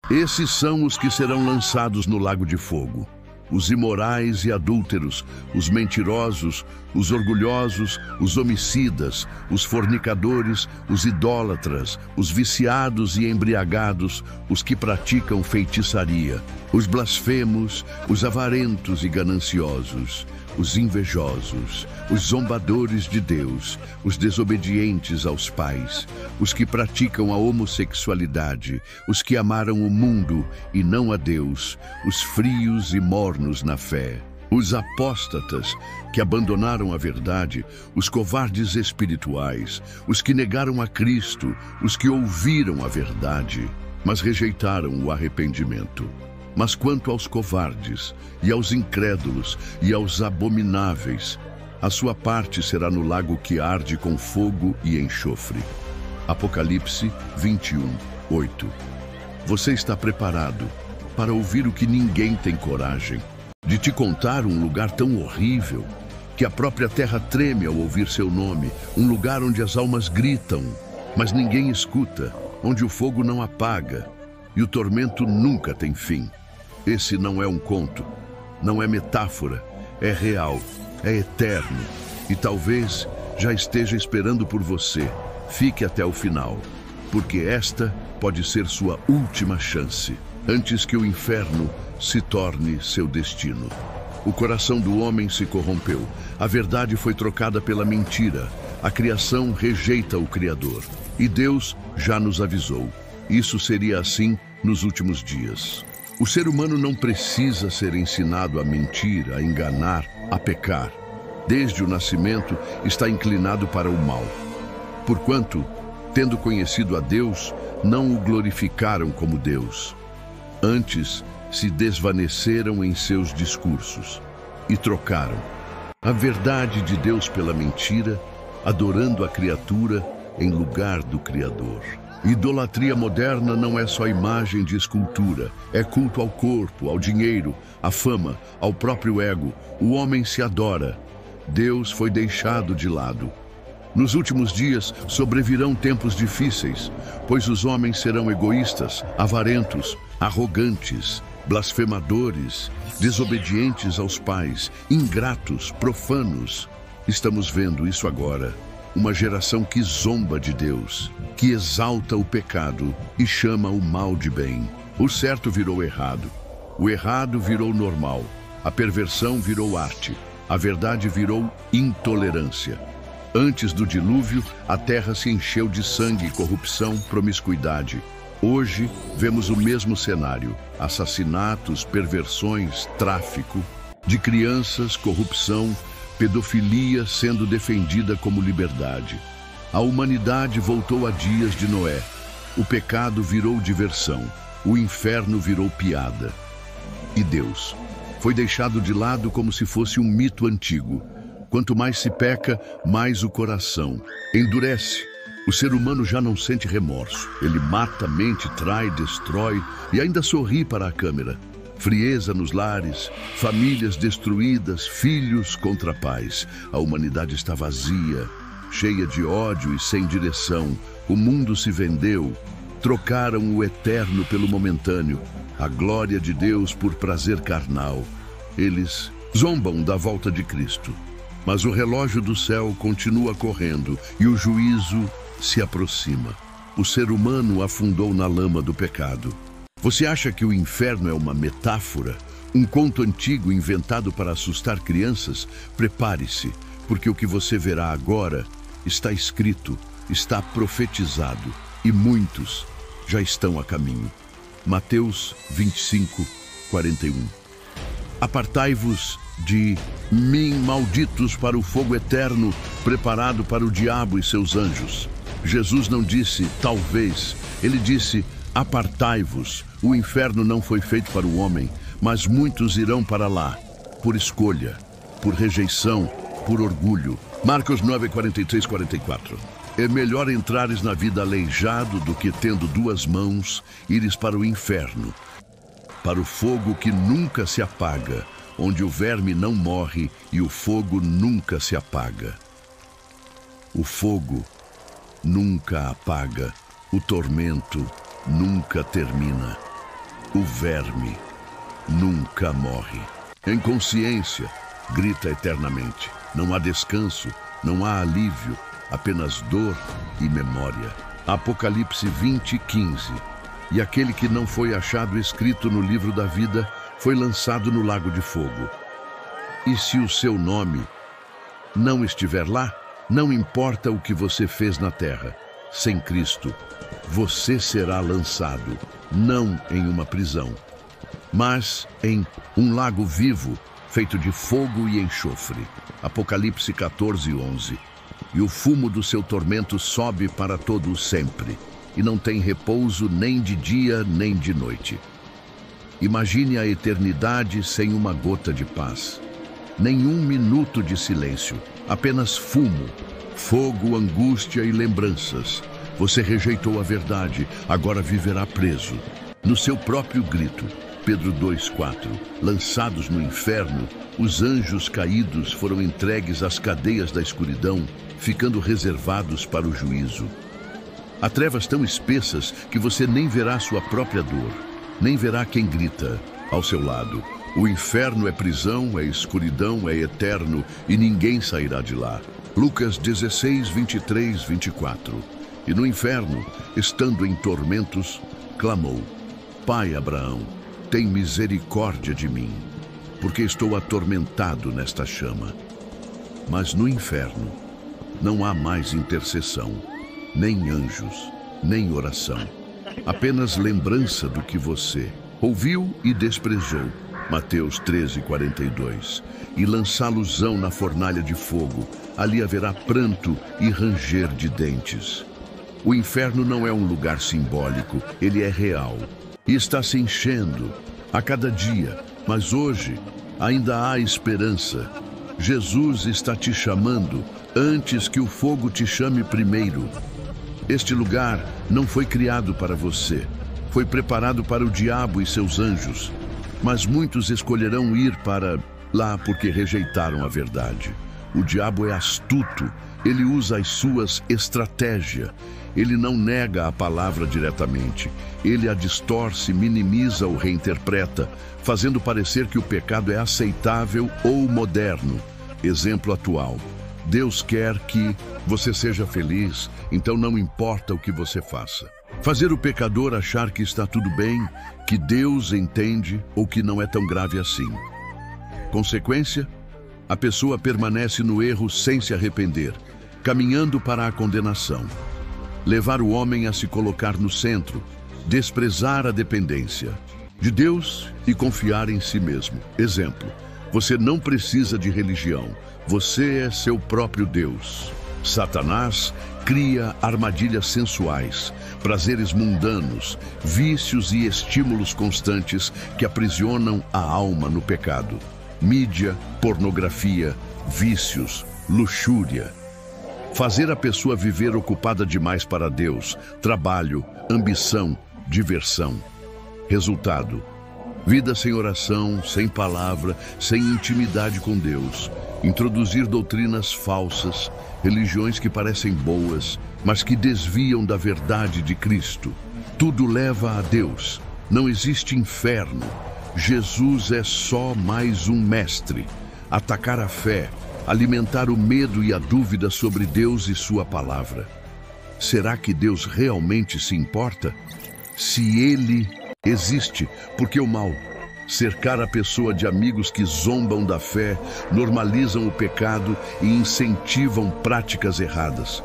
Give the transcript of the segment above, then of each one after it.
Esses são os que serão lançados no lago de fogo: os imorais e adúlteros, os mentirosos, os orgulhosos, os homicidas, os fornicadores, os idólatras, os viciados e embriagados, os que praticam feitiçaria, os blasfemos, os avarentos e gananciosos, os invejosos, os zombadores de Deus, os desobedientes aos pais, os que praticam a homossexualidade, os que amaram o mundo e não a Deus, os frios e mornos na fé, os apóstatas que abandonaram a verdade, os covardes espirituais, os que negaram a Cristo, os que ouviram a verdade, mas rejeitaram o arrependimento. Mas quanto aos covardes, e aos incrédulos, e aos abomináveis, a sua parte será no lago que arde com fogo e enxofre. Apocalipse 21:8. Você está preparado para ouvir o que ninguém tem coragem de te contar? Um lugar tão horrível que a própria terra treme ao ouvir seu nome, um lugar onde as almas gritam, mas ninguém escuta, onde o fogo não apaga e o tormento nunca tem fim. Esse não é um conto, não é metáfora, é real, é eterno e talvez já esteja esperando por você. Fique até o final, porque esta pode ser sua última chance, antes que o inferno se torne seu destino. O coração do homem se corrompeu, a verdade foi trocada pela mentira, a criação rejeita o Criador. E Deus já nos avisou, isso seria assim nos últimos dias. O ser humano não precisa ser ensinado a mentir, a enganar, a pecar. Desde o nascimento está inclinado para o mal. Porquanto, tendo conhecido a Deus, não o glorificaram como Deus. Antes, se desvaneceram em seus discursos e trocaram a verdade de Deus pela mentira, adorando a criatura em lugar do Criador. Idolatria moderna não é só imagem de escultura, é culto ao corpo, ao dinheiro, à fama, ao próprio ego. O homem se adora. Deus foi deixado de lado. Nos últimos dias sobrevirão tempos difíceis, pois os homens serão egoístas, avarentos, arrogantes, blasfemadores, desobedientes aos pais, ingratos, profanos. Estamos vendo isso agora. Uma geração que zomba de Deus, que exalta o pecado e chama o mal de bem. O certo virou errado, o errado virou normal, a perversão virou arte, a verdade virou intolerância. Antes do dilúvio, a terra se encheu de sangue, corrupção, promiscuidade. Hoje, vemos o mesmo cenário: assassinatos, perversões, tráfico de crianças, corrupção, pedofilia sendo defendida como liberdade. A humanidade voltou a dias de Noé. O pecado virou diversão. O inferno virou piada. E Deus foi deixado de lado como se fosse um mito antigo. Quanto mais se peca, mais o coração endurece. O ser humano já não sente remorso. Ele mata, mente, trai, destrói e ainda sorri para a câmera. Frieza nos lares, famílias destruídas, filhos contra pais. A humanidade está vazia, cheia de ódio e sem direção. O mundo se vendeu, trocaram o eterno pelo momentâneo, a glória de Deus por prazer carnal. Eles zombam da volta de Cristo, mas o relógio do céu continua correndo e o juízo se aproxima. O ser humano afundou na lama do pecado. Você acha que o inferno é uma metáfora? Um conto antigo inventado para assustar crianças? Prepare-se, porque o que você verá agora está escrito, está profetizado, e muitos já estão a caminho. Mateus 25:41. Apartai-vos de mim, malditos, para o fogo eterno, preparado para o diabo e seus anjos. Jesus não disse talvez, ele disse: apartai-vos. O inferno não foi feito para o homem, mas muitos irão para lá, por escolha, por rejeição, por orgulho. Marcos 9:43-44. É melhor entrares na vida aleijado do que, tendo duas mãos, ires para o inferno, para o fogo que nunca se apaga, onde o verme não morre e o fogo nunca se apaga. O fogo nunca apaga, o tormento nunca termina. O verme nunca morre. Em consciência, grita eternamente. Não há descanso, não há alívio, apenas dor e memória. Apocalipse 20:15. E aquele que não foi achado escrito no livro da vida foi lançado no lago de fogo. E se o seu nome não estiver lá, não importa o que você fez na terra, sem Cristo, você será lançado, não em uma prisão, mas em um lago vivo, feito de fogo e enxofre. Apocalipse 14:11. E o fumo do seu tormento sobe para todo o sempre, e não tem repouso nem de dia nem de noite. Imagine a eternidade sem uma gota de paz. Nenhum minuto de silêncio, apenas fumo, fogo, angústia e lembranças. Você rejeitou a verdade, agora viverá preso. No seu próprio grito, Pedro 2:4, lançados no inferno, os anjos caídos foram entregues às cadeias da escuridão, ficando reservados para o juízo. Há trevas tão espessas que você nem verá sua própria dor, nem verá quem grita ao seu lado. O inferno é prisão, é escuridão, é eterno e ninguém sairá de lá. Lucas 16:23-24. E no inferno, estando em tormentos, clamou: Pai Abraão, tem misericórdia de mim, porque estou atormentado nesta chama. Mas no inferno não há mais intercessão, nem anjos, nem oração. Apenas lembrança do que você ouviu e desprezou. Mateus 13:42. E lançá-los-ão na fornalha de fogo, ali haverá pranto e ranger de dentes. O inferno não é um lugar simbólico, ele é real. E está se enchendo a cada dia, mas hoje ainda há esperança. Jesus está te chamando antes que o fogo te chame primeiro. Este lugar não foi criado para você, foi preparado para o diabo e seus anjos. Mas muitos escolherão ir para lá porque rejeitaram a verdade. O diabo é astuto, ele usa as suas estratégias. Ele não nega a palavra diretamente. Ele a distorce, minimiza ou reinterpreta, fazendo parecer que o pecado é aceitável ou moderno. Exemplo atual: Deus quer que você seja feliz, então não importa o que você faça. Fazer o pecador achar que está tudo bem, que Deus entende ou que não é tão grave assim. Consequência? A pessoa permanece no erro sem se arrepender, caminhando para a condenação. Levar o homem a se colocar no centro, desprezar a dependência de Deus e confiar em si mesmo. Exemplo: você não precisa de religião, você é seu próprio Deus. Satanás cria armadilhas sensuais, prazeres mundanos, vícios e estímulos constantes que aprisionam a alma no pecado. Mídia, pornografia, vícios, luxúria. Fazer a pessoa viver ocupada demais para Deus, trabalho, ambição, diversão. Resultado: vida sem oração, sem palavra, sem intimidade com Deus. Introduzir doutrinas falsas, religiões que parecem boas, mas que desviam da verdade de Cristo. Tudo leva a Deus. Não existe inferno. Jesus é só mais um mestre. Atacar a fé, alimentar o medo e a dúvida sobre Deus e sua palavra. Será que Deus realmente se importa? Se Ele existe, por que o mal? Cercar a pessoa de amigos que zombam da fé, normalizam o pecado e incentivam práticas erradas.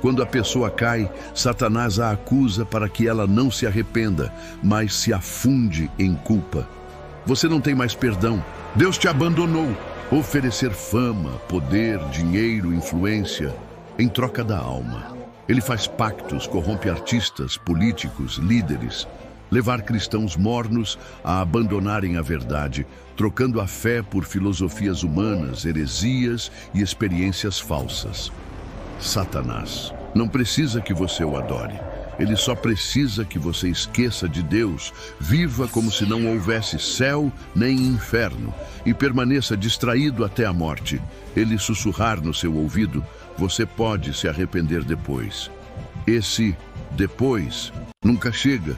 Quando a pessoa cai, Satanás a acusa para que ela não se arrependa, mas se afunde em culpa. Você não tem mais perdão. Deus te abandonou. Oferecer fama, poder, dinheiro, influência, em troca da alma. Ele faz pactos, corrompe artistas, políticos, líderes. Levar cristãos mornos a abandonarem a verdade, trocando a fé por filosofias humanas, heresias e experiências falsas. Satanás não precisa que você o adore. Ele só precisa que você esqueça de Deus, viva como se não houvesse céu nem inferno e permaneça distraído até a morte. Ele sussurrar no seu ouvido: você pode se arrepender depois. Esse depois nunca chega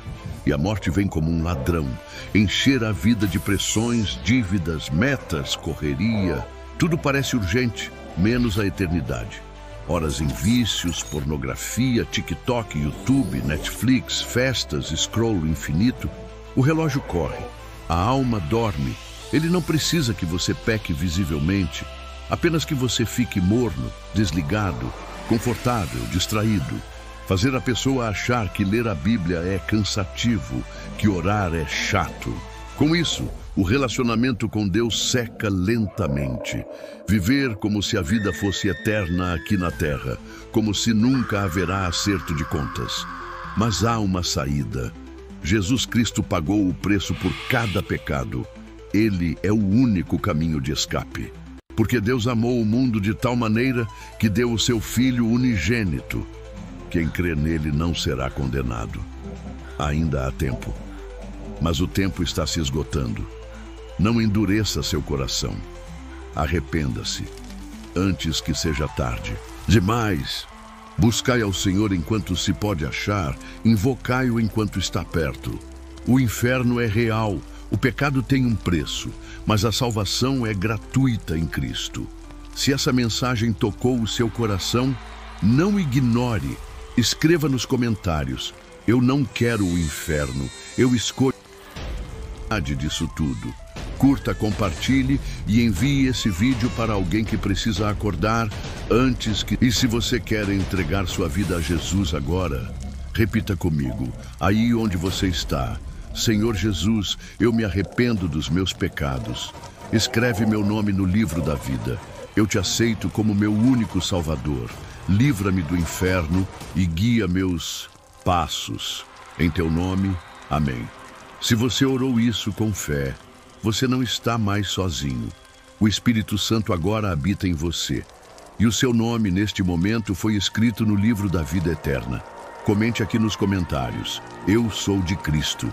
E a morte vem como um ladrão, encher a vida de pressões, dívidas, metas, correria. Tudo parece urgente, menos a eternidade. Horas em vícios, pornografia, TikTok, YouTube, Netflix, festas, scroll infinito. O relógio corre, a alma dorme. Ele não precisa que você peque visivelmente, apenas que você fique morno, desligado, confortável, distraído. Fazer a pessoa achar que ler a Bíblia é cansativo, que orar é chato. Com isso, o relacionamento com Deus seca lentamente. Viver como se a vida fosse eterna aqui na terra, como se nunca haverá acerto de contas. Mas há uma saída. Jesus Cristo pagou o preço por cada pecado. Ele é o único caminho de escape. Porque Deus amou o mundo de tal maneira que deu o seu Filho unigênito. Quem crê nele não será condenado. Ainda há tempo. Mas o tempo está se esgotando. Não endureça seu coração. Arrependa-se, antes que seja tarde demais. Buscai ao Senhor enquanto se pode achar, invocai-o enquanto está perto. O inferno é real, o pecado tem um preço, mas a salvação é gratuita em Cristo. Se essa mensagem tocou o seu coração, não ignore. Escreva nos comentários: eu não quero o inferno, eu escolho a verdade disso tudo. Curta, compartilhe e envie esse vídeo para alguém que precisa acordar antes que... E se você quer entregar sua vida a Jesus agora, repita comigo, aí onde você está: Senhor Jesus, eu me arrependo dos meus pecados. Escreve meu nome no livro da vida. Eu te aceito como meu único Salvador. Livra-me do inferno e guia meus passos. Em teu nome, amém. Se você orou isso com fé, você não está mais sozinho. O Espírito Santo agora habita em você. E o seu nome, neste momento, foi escrito no livro da vida eterna. Comente aqui nos comentários: eu sou de Cristo.